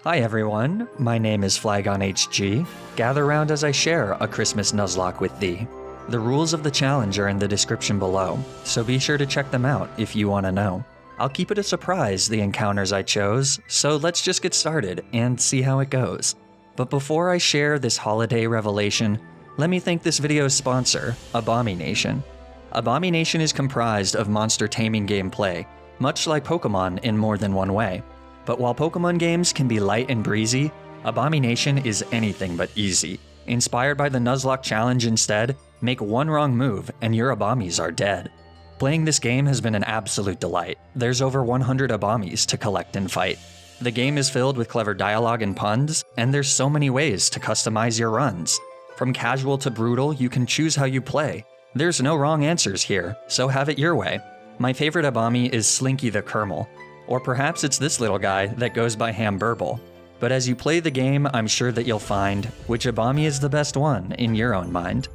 Hi everyone, my name is Flygon HG. Gather round as I share a Christmas Nuzlocke with thee. The rules of the challenge are in the description below, so be sure to check them out if you want to know. I'll keep it a surprise, the encounters I chose, so let's just get started and see how it goes. But before I share this holiday revelation, let me thank this video's sponsor, Abomination. Abomination is comprised of monster taming gameplay, much like Pokemon in more than one way. But while Pokemon games can be light and breezy, Abomination is anything but easy. Inspired by the Nuzlocke challenge instead, make one wrong move and your Abomis are dead. Playing this game has been an absolute delight. There's over 100 Abomis to collect and fight. The game is filled with clever dialogue and puns, and there's so many ways to customize your runs. From casual to brutal, you can choose how you play. There's no wrong answers here, so have it your way. My favorite Abomi is Slinky the Kermal. Or perhaps it's this little guy that goes by Hamburble. But as you play the game, I'm sure that you'll find which Abomi is the best one in your own mind.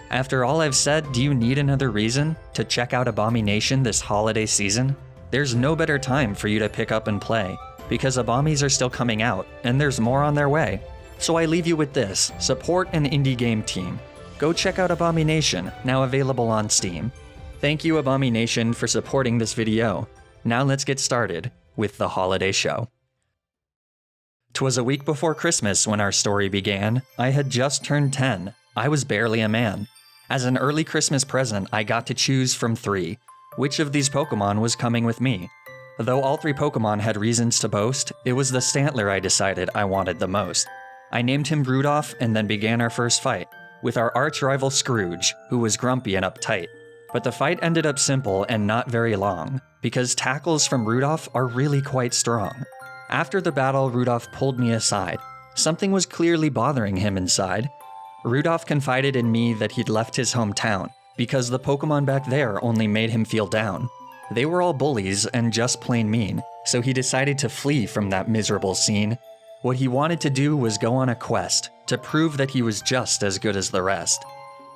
After all I've said, do you need another reason to check out Abomination this holiday season? There's no better time for you to pick up and play, because Abomis are still coming out, and there's more on their way. So I leave you with this: support an indie game team. Go check out Abomination, now available on Steam. Thank you, Abomination, for supporting this video. Now let's get started with the holiday show. 'Twas a week before Christmas when our story began. I had just turned 10. I was barely a man. As an early Christmas present, I got to choose from 3. Which of these Pokemon was coming with me? Though all 3 Pokemon had reasons to boast, it was the Stantler I decided I wanted the most. I named him Rudolph and then began our first fight, with our arch-rival Scrooge, who was grumpy and uptight. But the fight ended up simple and not very long, because tackles from Rudolph are really quite strong. After the battle, Rudolph pulled me aside. Something was clearly bothering him inside. Rudolph confided in me that he'd left his hometown, because the Pokemon back there only made him feel down. They were all bullies and just plain mean, so he decided to flee from that miserable scene. What he wanted to do was go on a quest, to prove that he was just as good as the rest.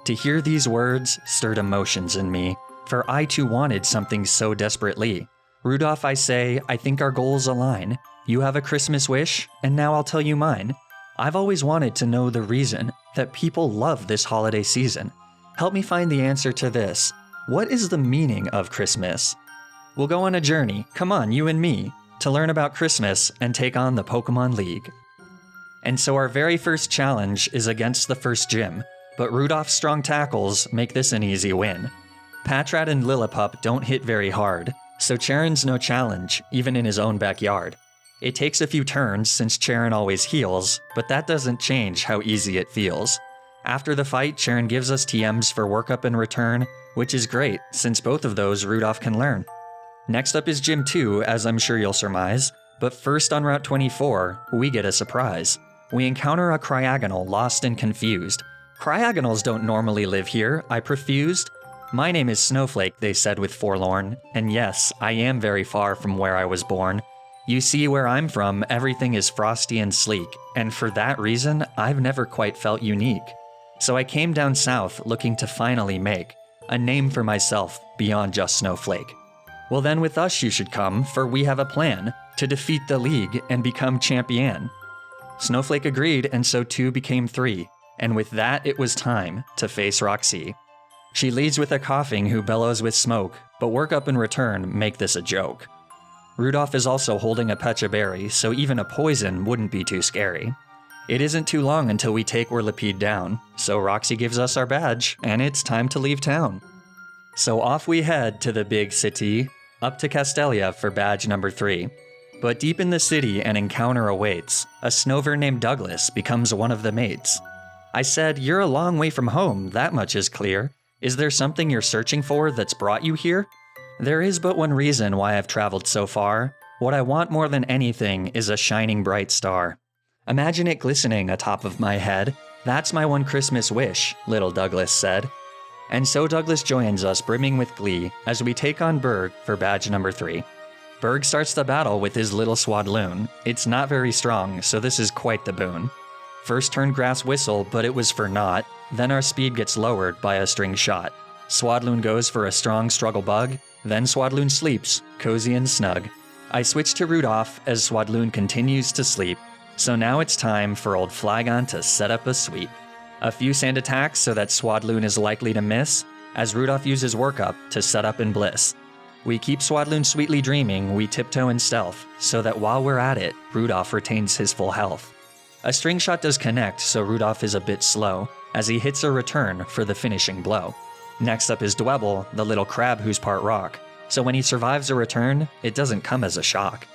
To hear these words stirred emotions in me, for I too wanted something so desperately. Rudolph, I say, I think our goals align. You have a Christmas wish, and now I'll tell you mine. I've always wanted to know the reason that people love this holiday season. Help me find the answer to this. What is the meaning of Christmas? We'll go on a journey, come on, you and me, to learn about Christmas and take on the Pokemon League. And so our very first challenge is against the first gym. But Rudolph's strong tackles make this an easy win. Patrat and Lillipup don't hit very hard, so Charon's no challenge, even in his own backyard. It takes a few turns since Charon always heals, but that doesn't change how easy it feels. After the fight, Charon gives us TMs for workup in return, which is great, since both of those Rudolph can learn. Next up is Gym 2, as I'm sure you'll surmise, but first on Route 24, we get a surprise. We encounter a Cryogonal lost and confused. Cryogonals don't normally live here, I profused. My name is Snowflake, they said with forlorn, and yes, I am very far from where I was born. You see, where I'm from, everything is frosty and sleek, and for that reason, I've never quite felt unique. So I came down south looking to finally make a name for myself beyond just Snowflake. Well then with us you should come, for we have a plan to defeat the League and become champion. Snowflake agreed, and so 2 became 3. And with that, it was time to face Roxy. She leads with a coughing who bellows with smoke, but workup in return make this a joke. Rudolph is also holding a Pecha Berry, so even a poison wouldn't be too scary. It isn't too long until we take Whirlipede down, so Roxy gives us our badge, and it's time to leave town. So off we head to the big city, up to Castelia for badge number 3. But deep in the city, an encounter awaits. A Snover named Douglas becomes one of the mates. I said, you're a long way from home, that much is clear. Is there something you're searching for that's brought you here? There is but one reason why I've traveled so far. What I want more than anything is a shining bright star. Imagine it glistening atop of my head. That's my one Christmas wish, little Douglas said. And so Douglas joins us brimming with glee as we take on Berg for badge number 3. Berg starts the battle with his little Swadloon. It's not very strong, so this is quite the boon. First turned Grass Whistle, but it was for naught. Then our speed gets lowered by a string shot. Swadloon goes for a strong Struggle Bug. Then Swadloon sleeps, cozy and snug. I switch to Rudolph as Swadloon continues to sleep. So now it's time for old Flygon to set up a sweep. A few sand attacks so that Swadloon is likely to miss, as Rudolph uses Work Up to set up in Bliss. We keep Swadloon sweetly dreaming, we tiptoe in stealth, so that while we're at it, Rudolph retains his full health. A string shot does connect, so Rudolph is a bit slow, as he hits a return for the finishing blow. Next up is Dwebble, the little crab who's part rock, so when he survives a return, it doesn't come as a shock.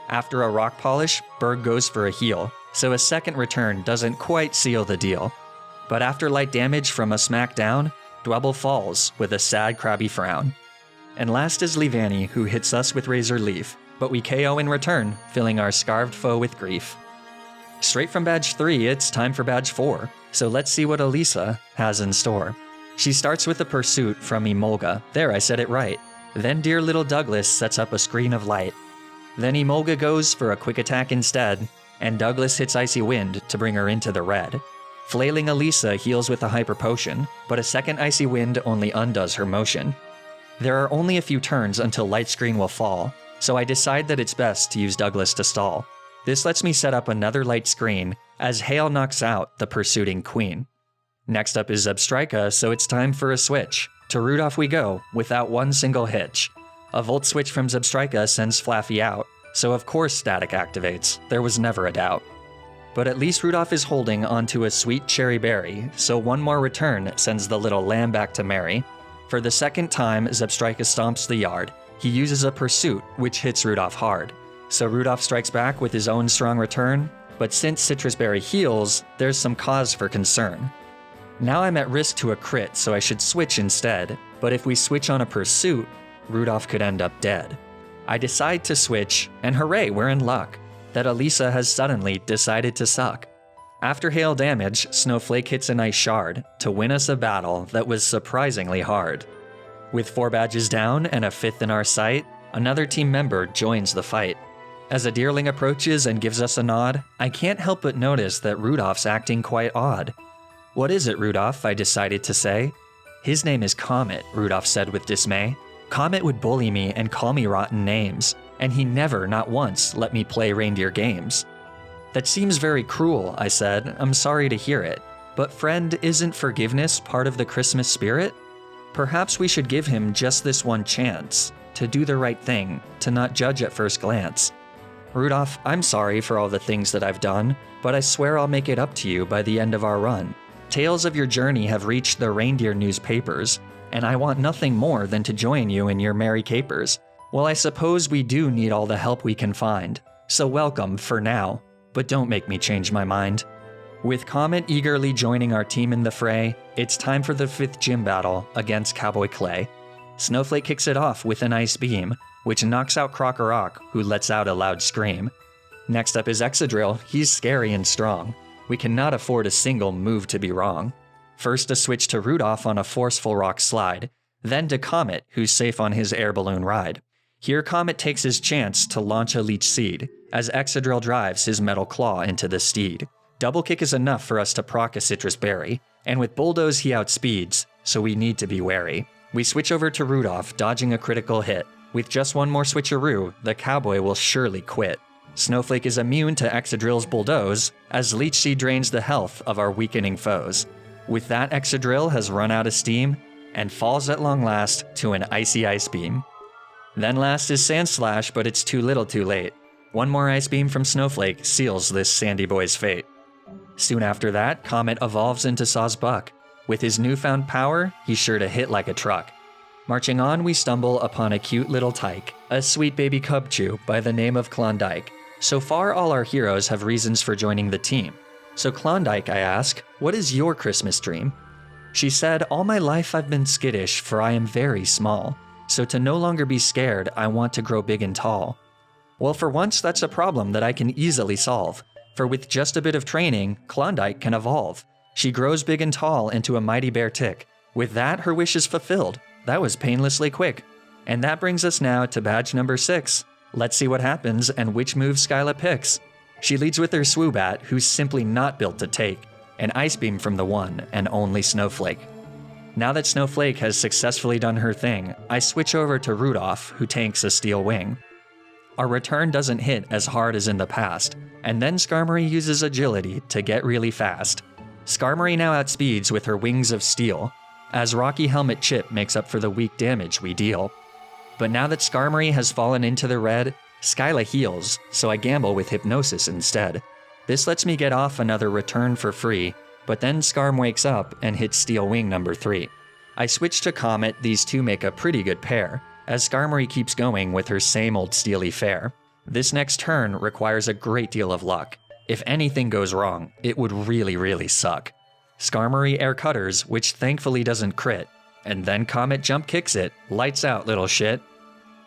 After a rock polish, Berg goes for a heal, so a second return doesn't quite seal the deal. But after light damage from a smackdown, Dwebble falls with a sad crabby frown. And last is Leavanny, who hits us with Razor Leaf, but we KO in return, filling our scarved foe with grief. Straight from Badge 3, it's time for Badge 4, so let's see what Elisa has in store. She starts with a pursuit from Emolga, there I said it right. Then dear little Douglas sets up a screen of light. Then Emolga goes for a quick attack instead, and Douglas hits Icy Wind to bring her into the red. Flailing Elisa heals with a Hyper Potion, but a second Icy Wind only undoes her motion. There are only a few turns until Light Screen will fall, so I decide that it's best to use Douglas to stall. This lets me set up another light screen, as Hail knocks out the pursuing queen. Next up is Zebstrika, so it's time for a switch. To Rudolph we go, without one single hitch. A Volt Switch from Zebstrika sends Flaffy out, so of course Static activates, there was never a doubt. But at least Rudolph is holding onto a sweet cherry berry, so one more return sends the little lamb back to Mary. For the second time, Zebstrika stomps the yard. He uses a pursuit, which hits Rudolph hard. So Rudolph strikes back with his own strong return, but since Citrus Berry heals, there's some cause for concern. Now I'm at risk to a crit, so I should switch instead, but if we switch on a pursuit, Rudolph could end up dead. I decide to switch, and hooray, we're in luck, that Elisa has suddenly decided to suck. After hail damage, Snowflake hits a nice shard to win us a battle that was surprisingly hard. With 4 badges down and a 5th in our sight, another team member joins the fight. As a Deerling approaches and gives us a nod, I can't help but notice that Rudolph's acting quite odd. "What is it, Rudolph?" I decided to say. "His name is Comet," Rudolph said with dismay. "Comet would bully me and call me rotten names, and he never, not once, let me play reindeer games." "That seems very cruel," I said. "I'm sorry to hear it. But friend, isn't forgiveness part of the Christmas spirit? Perhaps we should give him just this one chance, to do the right thing, to not judge at first glance. Rudolph, I'm sorry for all the things that I've done, but I swear I'll make it up to you by the end of our run. Tales of your journey have reached the reindeer newspapers, and I want nothing more than to join you in your merry capers. Well, I suppose we do need all the help we can find, so welcome for now, but don't make me change my mind." With Comet eagerly joining our team in the fray, it's time for the 5th gym battle against Cowboy Clay. Snowflake kicks it off with an Ice Beam, which knocks out Krokorok, who lets out a loud scream. Next up is Excadrill, he's scary and strong. We cannot afford a single move to be wrong. First a switch to Rudolph on a forceful rock slide, then to Comet, who's safe on his air balloon ride. Here Comet takes his chance to launch a Leech Seed, as Excadrill drives his metal claw into the steed. Double kick is enough for us to proc a Citrus Berry, and with Bulldoze he outspeeds, so we need to be wary. We switch over to Rudolph, dodging a critical hit. With just one more switcheroo, the Cowboy will surely quit. Snowflake is immune to Excadrill's Bulldoze, as Leech Seed drains the health of our weakening foes. With that, Excadrill has run out of steam, and falls at long last to an icy Ice Beam. Then last is Sandslash, but it's too little too late. One more Ice Beam from Snowflake seals this sandy boy's fate. Soon after that, Comet evolves into Sawsbuck. With his newfound power, he's sure to hit like a truck. Marching on, we stumble upon a cute little tyke, a sweet baby Cubchoo by the name of Klondike. So far, all our heroes have reasons for joining the team. So Klondike, I ask, what is your Christmas dream? She said, "All my life I've been skittish, for I am very small. So to no longer be scared, I want to grow big and tall." Well, for once, that's a problem that I can easily solve. For with just a bit of training, Klondike can evolve. She grows big and tall into a mighty bear tick. With that, her wish is fulfilled. That was painlessly quick. And that brings us now to badge number 6. Let's see what happens and which move Skyla picks. She leads with her Swoobat, who's simply not built to take an Ice Beam from the one and only Snowflake. Now that Snowflake has successfully done her thing, I switch over to Rudolph, who tanks a Steel Wing. Our return doesn't hit as hard as in the past, and then Skarmory uses agility to get really fast. Skarmory now outspeeds with her wings of steel, as Rocky Helmet Chip makes up for the weak damage we deal. But now that Skarmory has fallen into the red, Skyla heals, so I gamble with Hypnosis instead. This lets me get off another return for free, but then Skarm wakes up and hits Steel Wing number 3. I switch to Comet, these two make a pretty good pair, as Skarmory keeps going with her same old steely fare. This next turn requires a great deal of luck. If anything goes wrong, it would really suck. Skarmory air cutters, which thankfully doesn't crit, and then Comet jump kicks it, lights out little shit.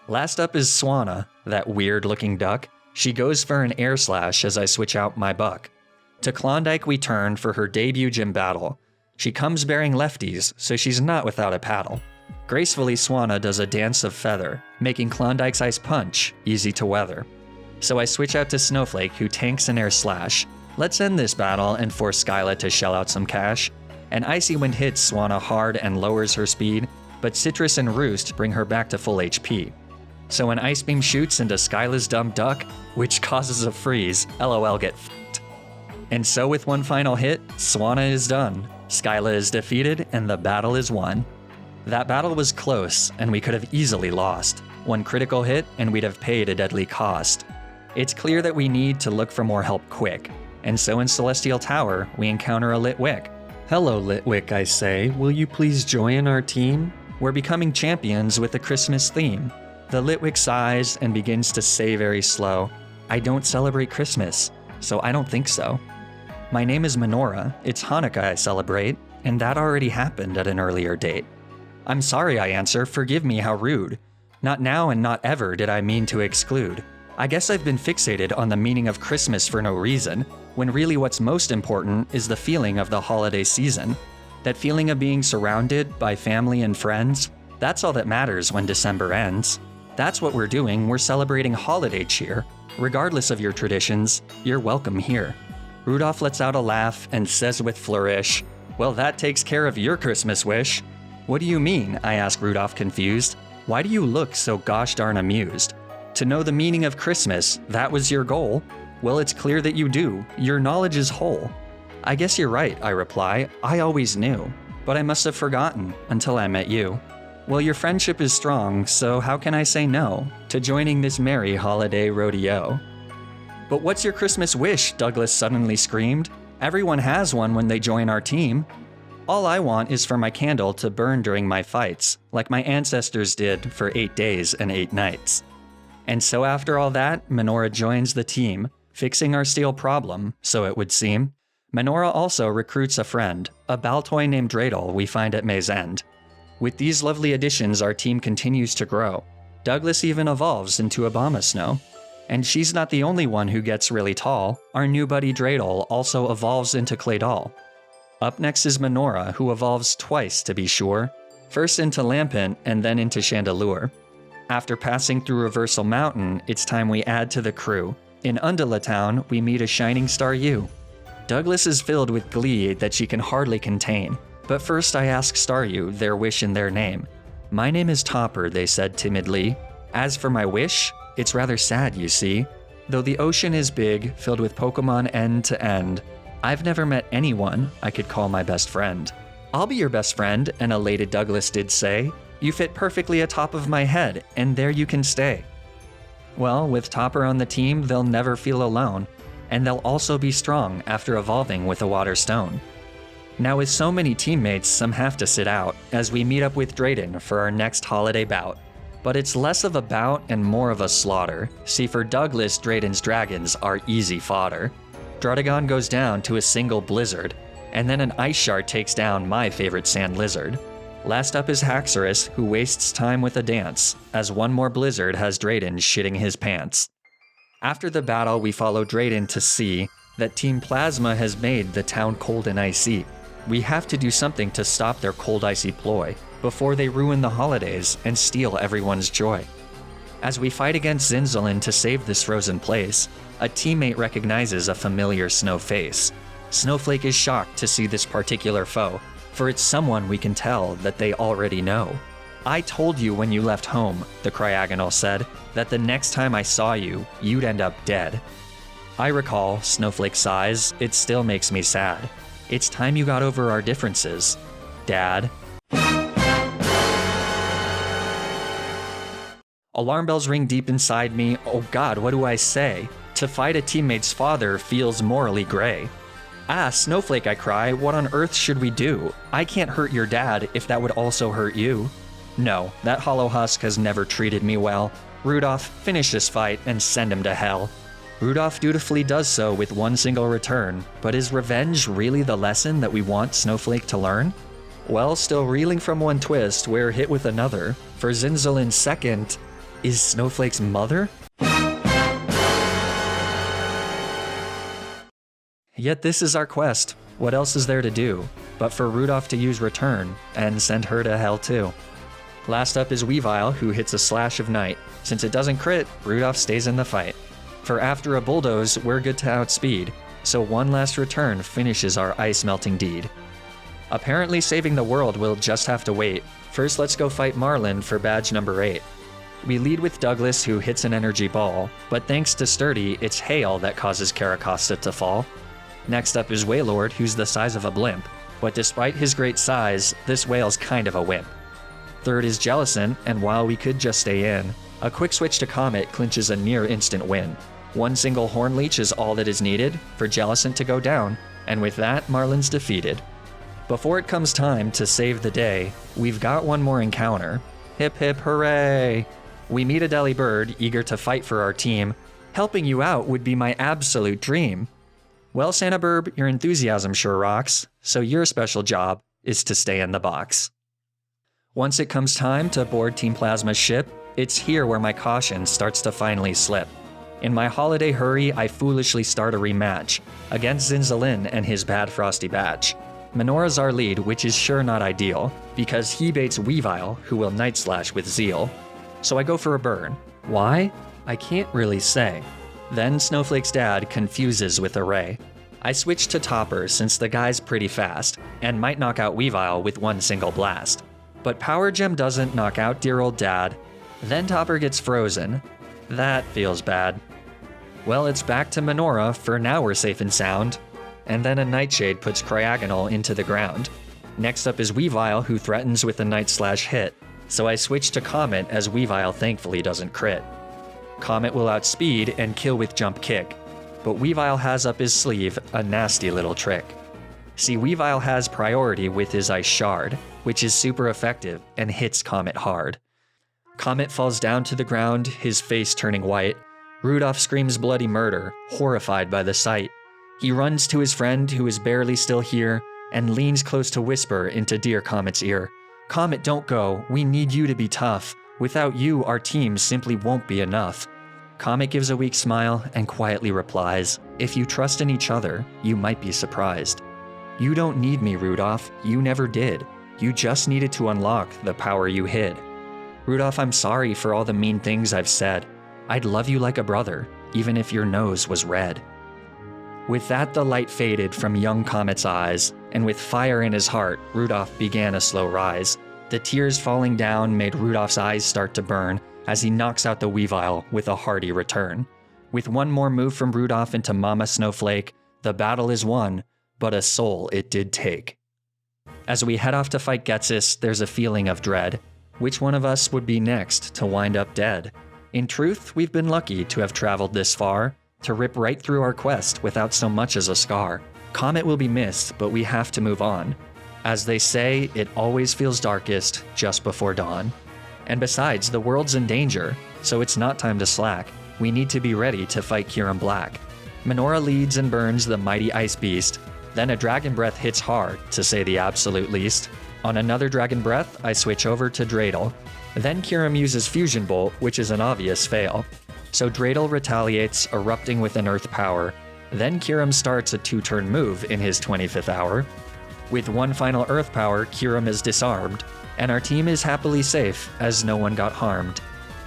Last up is Swanna, that weird looking duck. She goes for an air slash as I switch out my buck. To Klondike we turn for her debut gym battle. She comes bearing lefties, so she's not without a paddle. Gracefully Swanna does a dance of feather, making Klondike's ice punch easy to weather. So I switch out to Snowflake, who tanks an air slash. Let's end this battle and force Skyla to shell out some cash. An Icy Wind hits Swanna hard and lowers her speed, but Citrus and Roost bring her back to full HP. So an Ice Beam shoots into Skyla's dumb duck, which causes a freeze. LOL, get f***ed. And so with one final hit, Swanna is done. Skyla is defeated and the battle is won. That battle was close, and we could have easily lost. One critical hit, and we'd have paid a deadly cost. It's clear that we need to look for more help quick, and so in Celestial Tower, we encounter a Litwick. Hello Litwick, I say, will you please join our team? We're becoming champions with a Christmas theme. The Litwick sighs and begins to say very slow, I don't celebrate Christmas, so I don't think so. My name is Menorah, it's Hanukkah I celebrate, and that already happened at an earlier date. I'm sorry, I answer, forgive me, how rude. Not now and not ever did I mean to exclude. I guess I've been fixated on the meaning of Christmas for no reason, when really what's most important is the feeling of the holiday season. That feeling of being surrounded by family and friends, that's all that matters when December ends. That's what we're doing, we're celebrating holiday cheer. Regardless of your traditions, you're welcome here. Rudolph lets out a laugh and says with flourish, well, that takes care of your Christmas wish. What do you mean? I ask Rudolph confused. Why do you look so gosh darn amused? To know the meaning of Christmas, that was your goal? Well, it's clear that you do. Your knowledge is whole. I guess you're right, I reply. I always knew. But I must have forgotten until I met you. Well, your friendship is strong, so how can I say no to joining this merry holiday rodeo? But what's your Christmas wish? Douglas suddenly screamed. Everyone has one when they join our team. All I want is for my candle to burn during my fights, like my ancestors did for 8 days and 8 nights. And so after all that, Menorah joins the team, fixing our steel problem, so it would seem. Menorah also recruits a friend, a Baltoy named Dreidel we find at May's End. With these lovely additions, our team continues to grow. Douglas even evolves into Abomasnow. And she's not the only one who gets really tall. Our new buddy Dreidel also evolves into Claydol. Up next is Menorah, who evolves twice to be sure. First into Lampent and then into Chandelure. After passing through Reversal Mountain, it's time we add to the crew. In Undula Town, we meet a Shining Star U. Douglas is filled with glee that she can hardly contain. But first I ask Staryu their wish in their name. My name is Topper, they said timidly. As for my wish, it's rather sad, you see. Though the ocean is big, filled with Pokemon end to end, I've never met anyone I could call my best friend. I'll be your best friend, an elated Douglas did say. You fit perfectly atop of my head, and there you can stay. Well, with Topper on the team, they'll never feel alone, and they'll also be strong after evolving with a Water Stone. Now with so many teammates, some have to sit out, as we meet up with Drayden for our next holiday bout. But it's less of a bout and more of a slaughter. See, for Douglas, Drayden's dragons are easy fodder. Druddigon goes down to a single blizzard, and then an ice shard takes down my favorite sand lizard. Last up is Haxorus, who wastes time with a dance, as one more blizzard has Drayden shitting his pants. After the battle, we follow Drayden to see that Team Plasma has made the town cold and icy. We have to do something to stop their cold icy ploy, before they ruin the holidays and steal everyone's joy. As we fight against Zinzolin to save this frozen place, a teammate recognizes a familiar snow face. Snowflake is shocked to see this particular foe, for it's someone we can tell that they already know. I told you when you left home, the Cryagonal said, that the next time I saw you, you'd end up dead. I recall, Snowflake sighs, it still makes me sad. It's time you got over our differences, Dad. Alarm bells ring deep inside me. Oh God, what do I say? To fight a teammate's father feels morally gray. Ah, Snowflake, I cry, what on earth should we do? I can't hurt your dad if that would also hurt you. No, that hollow husk has never treated me well. Rudolph, finish this fight and send him to hell. Rudolph dutifully does so with one single return, but is revenge really the lesson that we want Snowflake to learn? Well, still reeling from one twist, we're hit with another. For Zinzalin's second, is Snowflake's mother? Yet this is our quest. What else is there to do? But for Rudolph to use return, and send her to hell too. Last up is Weavile, who hits a slash of night. Since it doesn't crit, Rudolph stays in the fight. For after a bulldoze, we're good to outspeed, so one last return finishes our ice-melting deed. Apparently saving the world will just have to wait. First let's go fight Marlin for badge number 8. We lead with Douglas, who hits an energy ball, but thanks to Sturdy, it's hail that causes Caracosta to fall. Next up is Wailord, who's the size of a blimp, but despite his great size, this whale's kind of a wimp. Third is Jellicent, and while we could just stay in, a quick switch to Comet clinches a near instant win. One single Horn Leech is all that is needed for Jellicent to go down, and with that, Marlin's defeated. Before it comes time to save the day, we've got one more encounter. Hip hip hooray! We meet a Delibird eager to fight for our team. Helping you out would be my absolute dream. Well, Santaburb, your enthusiasm sure rocks, so your special job is to stay in the box. Once it comes time to board Team Plasma's ship, it's here where my caution starts to finally slip. In my holiday hurry, I foolishly start a rematch against Zinzalin and his bad Frosty Batch. Minora's our lead, which is sure not ideal, because he baits Weavile, who will Night Slash with zeal. So I go for a burn. Why? I can't really say. Then Snowflake's dad confuses with Array. I switch to Topper since the guy's pretty fast, and might knock out Weavile with one single blast. But Power Gem doesn't knock out dear old dad. Then Topper gets frozen. That feels bad. Well, it's back to Minora, for now we're safe and sound. And then a Nightshade puts Cryagonal into the ground. Next up is Weavile, who threatens with a Night Slash hit, so I switch to Comet as Weavile thankfully doesn't crit. Comet will outspeed and kill with Jump Kick, but Weavile has up his sleeve a nasty little trick. See, Weavile has priority with his Ice Shard, which is super effective and hits Comet hard. Comet falls down to the ground, his face turning white. Rudolph screams bloody murder, horrified by the sight. He runs to his friend, who is barely still here, and leans close to whisper into dear Comet's ear. Comet, don't go. We need you to be tough. Without you, our team simply won't be enough. Comet gives a weak smile and quietly replies, if you trust in each other, you might be surprised. You don't need me, Rudolph. You never did. You just needed to unlock the power you hid. Rudolph, I'm sorry for all the mean things I've said. I'd love you like a brother, even if your nose was red. With that, the light faded from young Comet's eyes, and with fire in his heart, Rudolph began a slow rise. The tears falling down made Rudolph's eyes start to burn as he knocks out the Weavile with a hearty return. With one more move from Rudolph into Mama Snowflake, the battle is won, but a soul it did take. As we head off to fight Ghetsis, there's a feeling of dread. Which one of us would be next to wind up dead? In truth, we've been lucky to have traveled this far, to rip right through our quest without so much as a scar. Comet will be missed, but we have to move on. As they say, it always feels darkest just before dawn. And besides, the world's in danger, so it's not time to slack. We need to be ready to fight Kyurem Black. Minora leads and burns the mighty Ice Beast, then a Dragon Breath hits hard, to say the absolute least. On another Dragon Breath, I switch over to Dreidel. Then Kyurem uses Fusion Bolt, which is an obvious fail. So Dreidel retaliates, erupting with an Earth power. Then Kyurem starts a 2-turn move in his 25th hour. With one final Earth power, Kyurem is disarmed, and our team is happily safe as no one got harmed.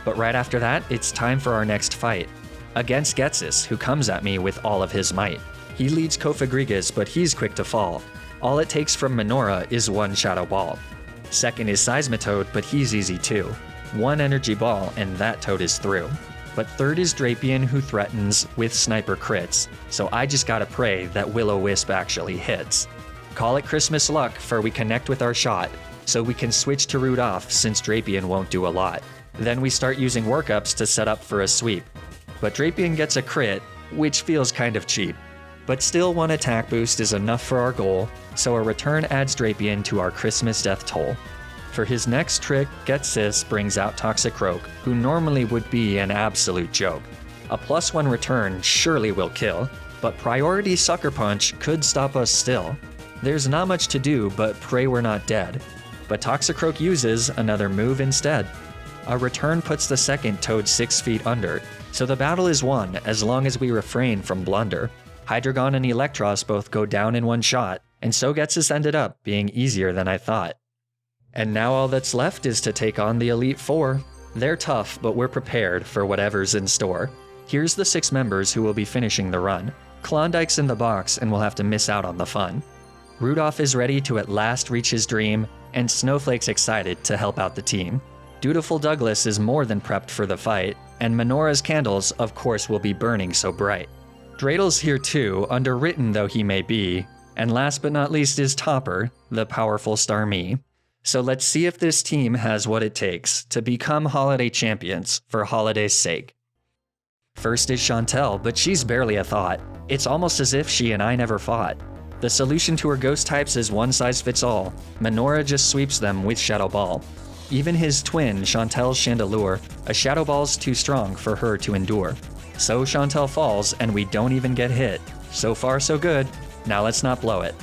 But right after that, it's time for our next fight. Against Ghetsis, who comes at me with all of his might. He leads Cofagrigus, but he's quick to fall. All it takes from Minora is one Shadow Ball. Second is Seismitoad, but he's easy too. One energy ball and that toad is through. But third is Drapion, who threatens with sniper crits, so I just gotta pray that Will-O-Wisp actually hits. Call it Christmas luck, for we connect with our shot, so we can switch to Rudolph since Drapion won't do a lot. Then we start using workups to set up for a sweep. But Drapion gets a crit, which feels kind of cheap. But still, one attack boost is enough for our goal, so a return adds Drapion to our Christmas death toll. For his next trick, Get Sis brings out Toxicroak, who normally would be an absolute joke. A +1 return surely will kill, but Priority Sucker Punch could stop us still. There's not much to do but pray we're not dead. But Toxicroak uses another move instead. A return puts the second toad 6 feet under, so the battle is won as long as we refrain from blunder. Hydreigon and Eelektross both go down in one shot, and so Getsis ended up being easier than I thought. And now all that's left is to take on the Elite Four. They're tough, but we're prepared for whatever's in store. Here's the 6 members who will be finishing the run. Klondike's in the box and will have to miss out on the fun. Rudolph is ready to at last reach his dream, and Snowflake's excited to help out the team. Dutiful Douglas is more than prepped for the fight, and Minora's candles of course will be burning so bright. Dreidel's here too, underwritten though he may be, and last but not least is Topper, the powerful Starmie. So let's see if this team has what it takes to become holiday champions for holiday's sake. First is Chantel, but she's barely a thought. It's almost as if she and I never fought. The solution to her ghost types is one size fits all. Minora just sweeps them with Shadow Ball. Even his twin, Chantel's Chandelure, a Shadow Ball's too strong for her to endure. So Chantel falls and we don't even get hit. So far so good, now let's not blow it.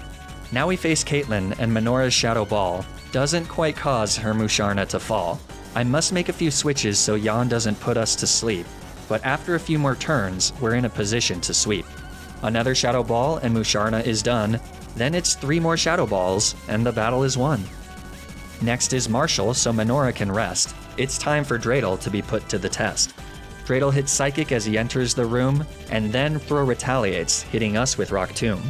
Now we face Caitlyn, and Minora's Shadow Ball doesn't quite cause her Musharna to fall. I must make a few switches so Jan doesn't put us to sleep, but after a few more turns, we're in a position to sweep. Another Shadow Ball and Musharna is done, then it's 3 more Shadow Balls and the battle is won. Next is Marshall, so Minora can rest. It's time for Dreidel to be put to the test. Dreidel hits Psychic as he enters the room, and then Throw retaliates, hitting us with Rock Tomb.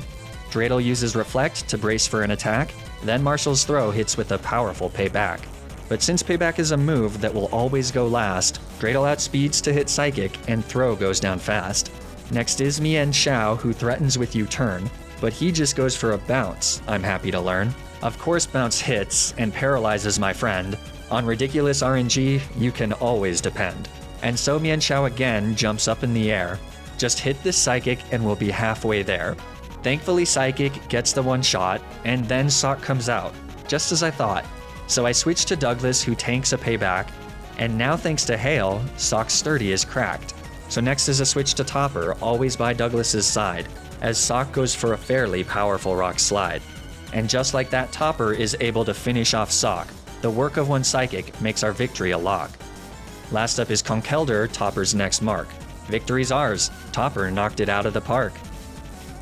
Dreidel uses Reflect to brace for an attack, then Marshall's Throw hits with a powerful Payback. But since Payback is a move that will always go last, Dreidel outspeeds to hit Psychic and Throw goes down fast. Next is Mian Xiao, who threatens with U-turn, but he just goes for a Bounce, I'm happy to learn. Of course Bounce hits and paralyzes my friend. On ridiculous RNG, you can always depend. And so Mian Xiao again jumps up in the air. Just hit this Psychic and we'll be halfway there. Thankfully Psychic gets the one shot, and then Sock comes out, just as I thought. So I switch to Douglas, who tanks a Payback, and now thanks to Hail, Sock's Sturdy is cracked. So next is a switch to Topper, always by Douglas's side, as Sock goes for a fairly powerful Rock Slide. And just like that, Topper is able to finish off Sock. The work of one Psychic makes our victory a lock. Last up is Conkeldurr, Topper's next mark. Victory's ours, Topper knocked it out of the park.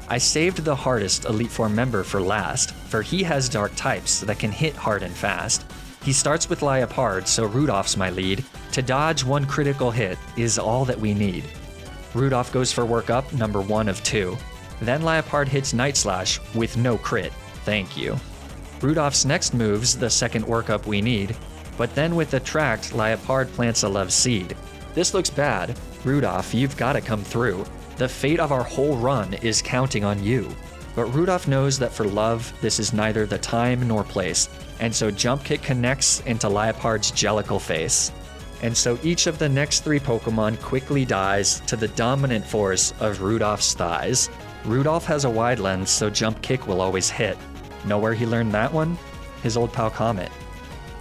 I saved the hardest Elite Four member for last, for he has dark types that can hit hard and fast. He starts with Liepard, so Rudolph's my lead. To dodge one critical hit is all that we need. Rudolph goes for workup, number 1 of 2. Then Liepard hits Night Slash with no crit, thank you. Rudolph's next move's the second workup we need, but then with Attract, Liepard plants a Love Seed. This looks bad. Rudolph, you've gotta come through. The fate of our whole run is counting on you. But Rudolph knows that for love, this is neither the time nor place, and so Jump Kick connects into Liepard's Jellicle face. And so each of the next 3 Pokemon quickly dies to the dominant force of Rudolph's thighs. Rudolph has a wide lens, so Jump Kick will always hit. Know where he learned that one? His old pal Comet.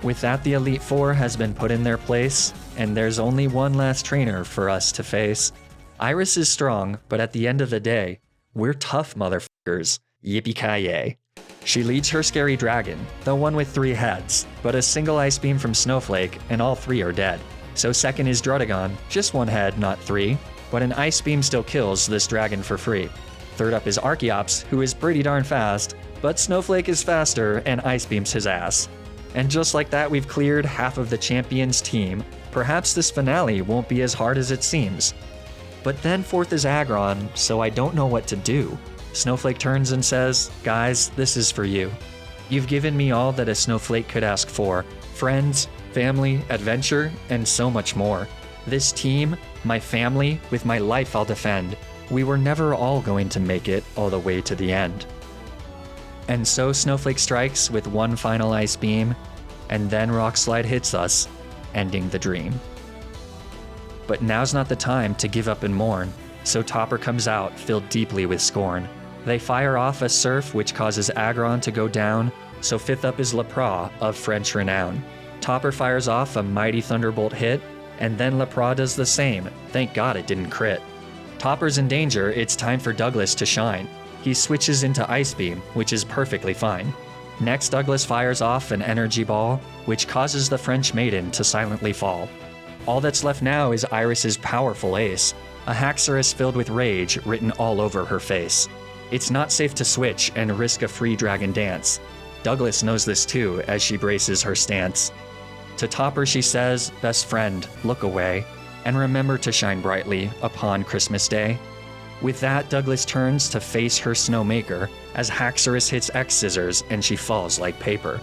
With that, the Elite Four has been put in their place, and there's only one last trainer for us to face. Iris is strong, but at the end of the day, we're tough motherfuckers. Yippee-ki-yay. She leads her scary dragon, the one with 3 heads, but a single Ice Beam from Snowflake and all 3 are dead. So second is Druddigon, just 1 head, not 3, but an Ice Beam still kills this dragon for free. Third up is Archeops, who is pretty darn fast, but Snowflake is faster and Ice Beams his ass. And just like that, we've cleared half of the champions team. Perhaps this finale won't be as hard as it seems. But then fourth is Aggron, so I don't know what to do. Snowflake turns and says, "Guys, this is for you." You've given me all that a snowflake could ask for: friends, family, adventure, and so much more. This team, my family, with my life I'll defend. We were never all going to make it all the way to the end. And so Snowflake strikes with one final ice beam, and then Rockslide hits us, ending the dream. But now's not the time to give up and mourn, so Topper comes out filled deeply with scorn. They fire off a surf which causes Aggron to go down, so fifth up is Lepra of French renown. Topper fires off a mighty Thunderbolt hit, and then Lepra does the same. Thank God it didn't crit. Topper's in danger, it's time for Douglas to shine. He switches into Ice Beam, which is perfectly fine. Next, Douglas fires off an Energy Ball, which causes the French maiden to silently fall. All that's left now is Iris's powerful ace, a Haxorus filled with rage written all over her face. It's not safe to switch and risk a free Dragon Dance. Douglas knows this too as she braces her stance. To Topper she says, "Best friend, look away, and remember to shine brightly upon Christmas Day." With that, Douglas turns to face her Snowmaker as Haxorus hits X-Scissors and she falls like paper.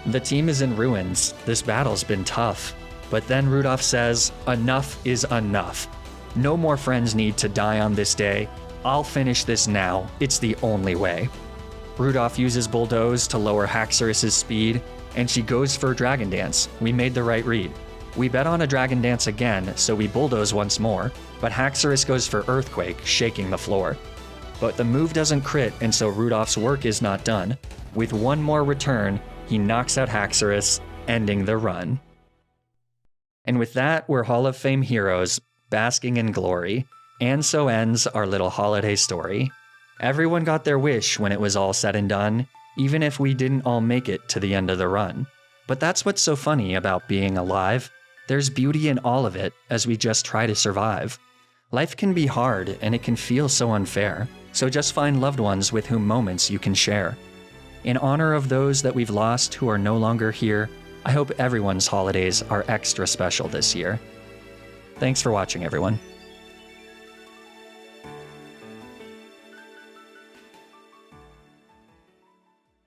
The team is in ruins, this battle's been tough. But then Rudolph says, "Enough is enough. No more friends need to die on this day. I'll finish this now, it's the only way." Rudolph uses Bulldoze to lower Haxorus' speed, and she goes for Dragon Dance. We made the right read. We bet on a Dragon Dance again, so we Bulldoze once more, but Haxorus goes for Earthquake, shaking the floor. But the move doesn't crit, and so Rudolph's work is not done. With one more return, he knocks out Haxorus, ending the run. And with that, we're Hall of Fame heroes, basking in glory. And so ends our little holiday story. Everyone got their wish when it was all said and done, even if we didn't all make it to the end of the run. But that's what's so funny about being alive. There's beauty in all of it as we just try to survive. Life can be hard and it can feel so unfair, so just find loved ones with whom moments you can share. In honor of those that we've lost who are no longer here, I hope everyone's holidays are extra special this year. Thanks for watching, everyone.